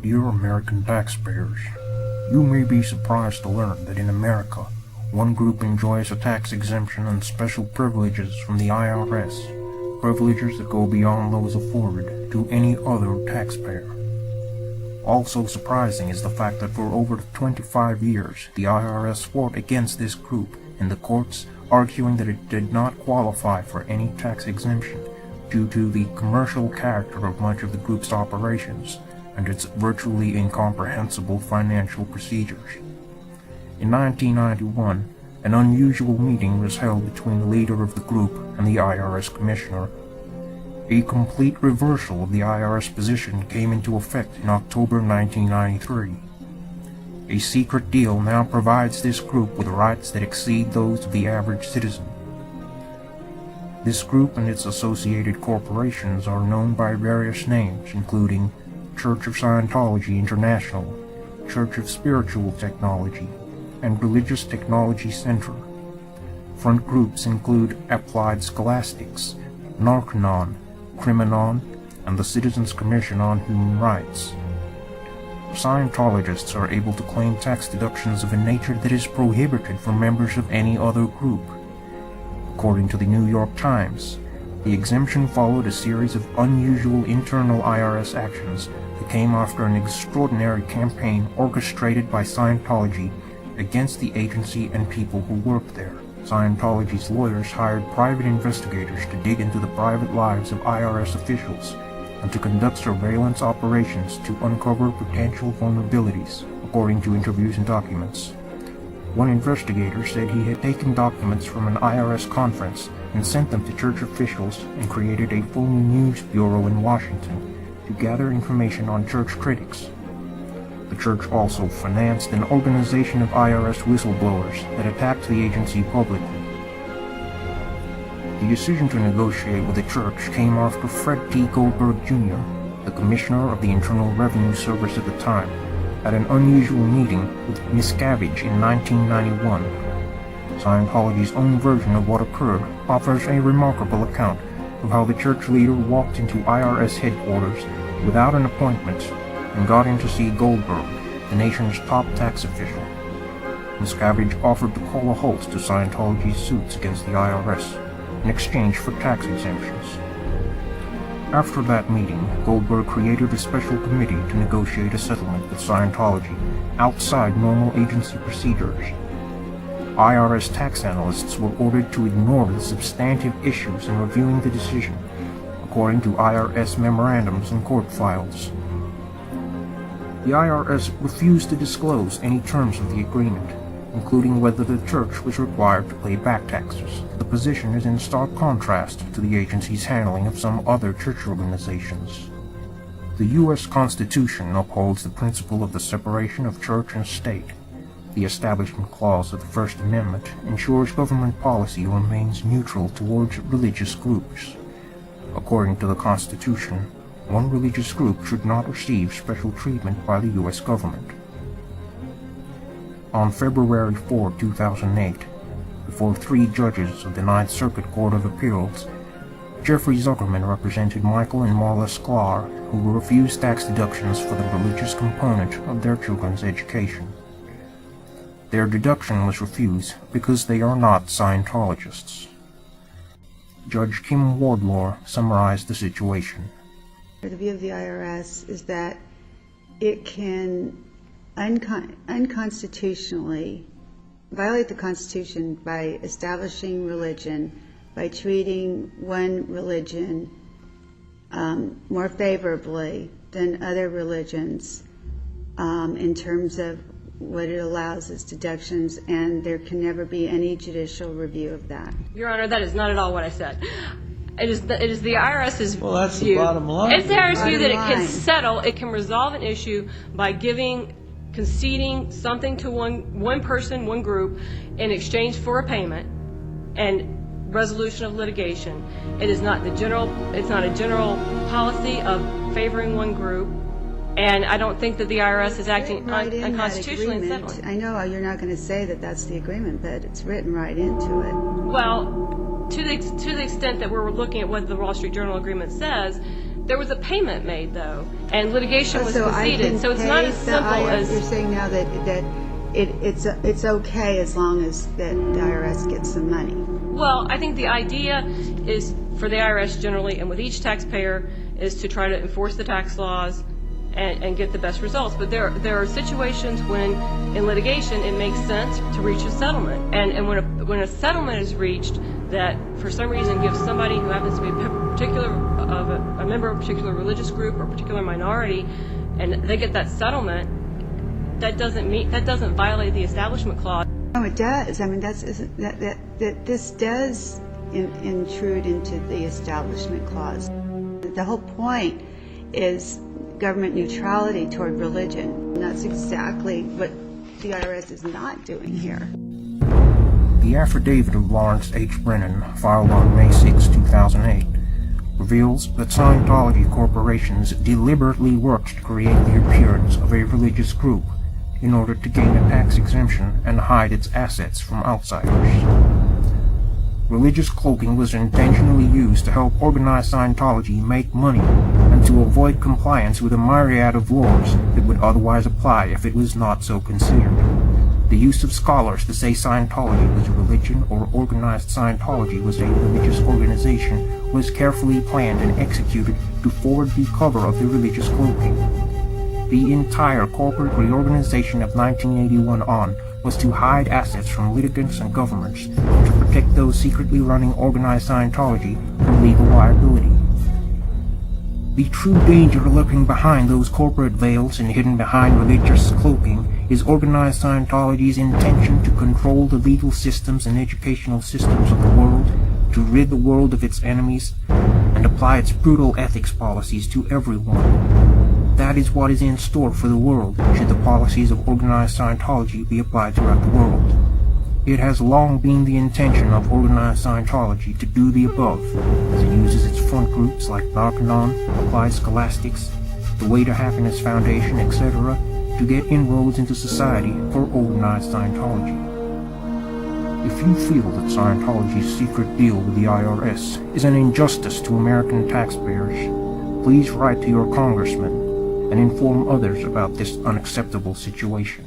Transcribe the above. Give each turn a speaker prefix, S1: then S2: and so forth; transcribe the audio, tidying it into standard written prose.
S1: Dear American taxpayers, you may be surprised to learn that in America, one group enjoys a tax exemption and special privileges from the IRS, privileges that go beyond those afforded to any other taxpayer. Also surprising is the fact that for over 25 years, the IRS fought against this group in the courts, arguing that it did not qualify for any tax exemption due to the commercial character of much of the group's operations and its virtually incomprehensible financial procedures. In 1991, an unusual meeting was held between the leader of the group and the IRS Commissioner. A complete reversal of the IRS position came into effect in October 1993. A secret deal now provides this group with rights that exceed those of the average citizen. This group and its associated corporations are known by various names, including Church of Scientology International, Church of Spiritual Technology, and Religious Technology Center. Front groups include Applied Scholastics, Narconon, Criminon, and the Citizens Commission on Human Rights. Scientologists are able to claim tax deductions of a nature that is prohibited for members of any other group. According to the New York Times, the exemption followed a series of unusual internal IRS actions that came after an extraordinary campaign orchestrated by Scientology against the agency and people who worked there. Scientology's lawyers hired private investigators to dig into the private lives of IRS officials and to conduct surveillance operations to uncover potential vulnerabilities, according to interviews and documents. One investigator said he had taken documents from an IRS conference and sent them to church officials and created a phony news bureau in Washington to gather information on church critics. The church also financed an organization of IRS whistleblowers that attacked the agency publicly. The decision to negotiate with the church came after Fred T. Goldberg Jr., the Commissioner of the Internal Revenue Service at the time, had an unusual meeting with Miscavige in 1991. Scientology's own version of what occurred offers a remarkable account of how the church leader walked into IRS headquarters without an appointment and got in to see Goldberg, the nation's top tax official. Miscavige offered to call a halt to Scientology's suits against the IRS in exchange for tax exemptions. After that meeting, Goldberg created a special committee to negotiate a settlement with Scientology outside normal agency procedures. IRS tax analysts were ordered to ignore the substantive issues in reviewing the decision, according to IRS memorandums and court files. The IRS refused to disclose any terms of the agreement, including whether the church was required to pay back taxes. The position is in stark contrast to the agency's handling of some other church organizations. The U.S. Constitution upholds the principle of the separation of church and state. The Establishment Clause of the First Amendment ensures government policy remains neutral towards religious groups. According to the Constitution, one religious group should not receive special treatment by the U.S. government. On February 4, 2008, before 3 judges of the Ninth Circuit Court of Appeals, Jeffrey Zuckerman represented Michael and Marla Sklar, who were refused tax deductions for the religious component of their children's education. Their deduction was refused because they are not Scientologists. Judge Kim Wardlaw summarized the situation.
S2: The view of the IRS is that it can unconstitutionally violate the Constitution by establishing religion, by treating one religion more favorably than other religions in terms of what it allows as deductions, and there can never be any judicial review of that.
S3: Your Honor, that is not at all what I said. It is the IRS's view.
S4: Well, that's the bottom line.
S3: It's the IRS's view that it can settle, it can resolve an issue by conceding something to one person, one group, in exchange for a payment and resolution of litigation. It is not it's not a general policy of favoring one group, and I don't think that the IRS is acting unconstitutionally in settling.
S2: I know you're not going to say that that's the agreement, but it's written right into it.
S3: Well, to the extent that we're looking at what the Wall Street Journal agreement says, There was a payment made, though, and litigation was
S2: So I
S3: proceeded.
S2: can
S3: So it's not
S2: pay
S3: as
S2: the
S3: simple
S2: IRS.
S3: as...
S2: You're saying now that it's okay as long as that the IRS gets some money.
S3: Well, I think the idea is for the IRS generally, and with each taxpayer, is to try to enforce the tax laws and get the best results. But there are situations when, in litigation, it makes sense to reach a settlement. And when a settlement is reached that, for some reason, gives somebody who happens to be a member of a particular religious group or a particular minority, and they get that settlement, that doesn't violate the Establishment Clause.
S2: No, it does. I mean, that this does intrude into the Establishment Clause. The whole point is government neutrality toward religion. And that's exactly what the IRS is not doing here.
S1: The affidavit of Lawrence H. Brennan, filed on May 6, 2008, reveals that Scientology corporations deliberately worked to create the appearance of a religious group in order to gain a tax exemption and hide its assets from outsiders. Religious cloaking was intentionally used to help organized Scientology make money and to avoid compliance with a myriad of laws that would otherwise apply if it was not so considered. The use of scholars to say Scientology was a religion or organized Scientology was a religious organization was carefully planned and executed to forward the cover of the religious cloaking. The entire corporate reorganization of 1981 on was to hide assets from litigants and governments and to protect those secretly running organized Scientology from legal liability. The true danger lurking behind those corporate veils and hidden behind religious cloaking is organized Scientology's intention to control the legal systems and educational systems of the world, to rid the world of its enemies, and apply its brutal ethics policies to everyone. That is what is in store for the world should the policies of organized Scientology be applied throughout the world. It has long been the intention of organized Scientology to do the above, as it uses its front groups like Narconon, Applied Scholastics, the Way to Happiness Foundation, etc., to get inroads into society for organized Scientology. If you feel that Scientology's secret deal with the IRS is an injustice to American taxpayers, please write to your congressman and inform others about this unacceptable situation.